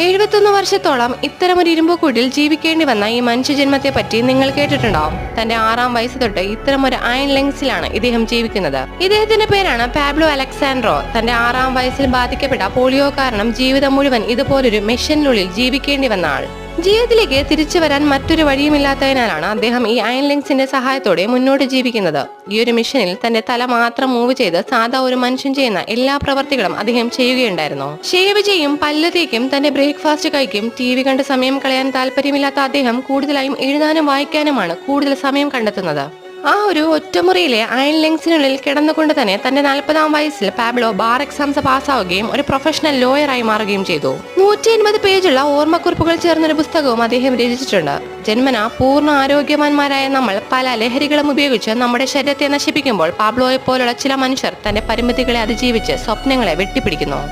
71 വർഷത്തോളം ഇത്തരമൊരു ഇരുമ്പുകൂട്ടിൽ ജീവിക്കേണ്ടി വന്ന ഈ മനുഷ്യജന്മത്തെ പറ്റി നിങ്ങൾ കേട്ടിട്ടുണ്ടാവും. തന്റെ 6-ാം വയസ്സ് തൊട്ട് ഇത്തരമൊരു അയൺ ലങ്സിലാണ് ഇദ്ദേഹം ജീവിക്കുന്നത്. ഇദ്ദേഹത്തിന്റെ പേരാണ് പാബ്ലോ അലക്സാൻഡ്രോ. തന്റെ 6-ാം വയസ്സിൽ ബാധിക്കപ്പെട്ട പോളിയോ കാരണം ജീവിതം മുഴുവൻ ഇതുപോലൊരു മെഷീനുള്ളിൽ ജീവിക്കേണ്ടി വന്ന ആൾ. ജീവിതത്തിലേക്ക് തിരിച്ചു വരാൻ മറ്റൊരു വഴിയുമില്ലാത്തതിനാലാണ് അദ്ദേഹം ഈ അയൺ ലിങ്സിന്റെ സഹായത്തോടെ മുന്നോട്ട് ജീവിക്കുന്നത്. ഈ ഒരു മിഷനിൽ തന്റെ തല മാത്രം മൂവ് ചെയ്ത് സാധാ ഒരു മനുഷ്യൻ ചെയ്യുന്ന എല്ലാ പ്രവർത്തികളും അദ്ദേഹം ചെയ്യുകയുണ്ടായിരുന്നു. ഷേവ് ചെയ്യും, പല്ല് തേക്കും, തന്റെ ബ്രേക്ക്ഫാസ്റ്റ് കഴിക്കും. TV കണ്ട് സമയം കളയാൻ താല്പര്യമില്ലാത്ത അദ്ദേഹം കൂടുതലായും എഴുതാനും വായിക്കാനുമാണ് കൂടുതൽ സമയം കണ്ടെത്തുന്നത്. ആ ഒരു ഒറ്റമുറിയിലെ അയൺ ലെങ്സിനുള്ളിൽ കിടന്നുകൊണ്ട് തന്നെ തന്റെ 40-ാം വയസ്സിൽ പാബ്ലോ ബാർ എക്സാംസ് പാസ്സാവുകയും ഒരു പ്രൊഫഷണൽ ലോയറായി മാറുകയും ചെയ്തു. 180 പേജുള്ള ഓർമ്മക്കുറിപ്പുകൾ ചേർന്നൊരു പുസ്തകവും അദ്ദേഹം രചിച്ചിട്ടുണ്ട്. ജന്മന പൂർണ്ണ ആരോഗ്യവാന്മാരായ നമ്മൾ പല ലഹരികളും ഉപയോഗിച്ച് നമ്മുടെ ശരീരത്തെ നശിപ്പിക്കുമ്പോൾ പാബ്ലോയെ പോലുള്ള ചില മനുഷ്യർ തന്റെ പരിമിതികളെ അതിജീവിച്ച് സ്വപ്നങ്ങളെ വെട്ടിപ്പിടിക്കുന്നു.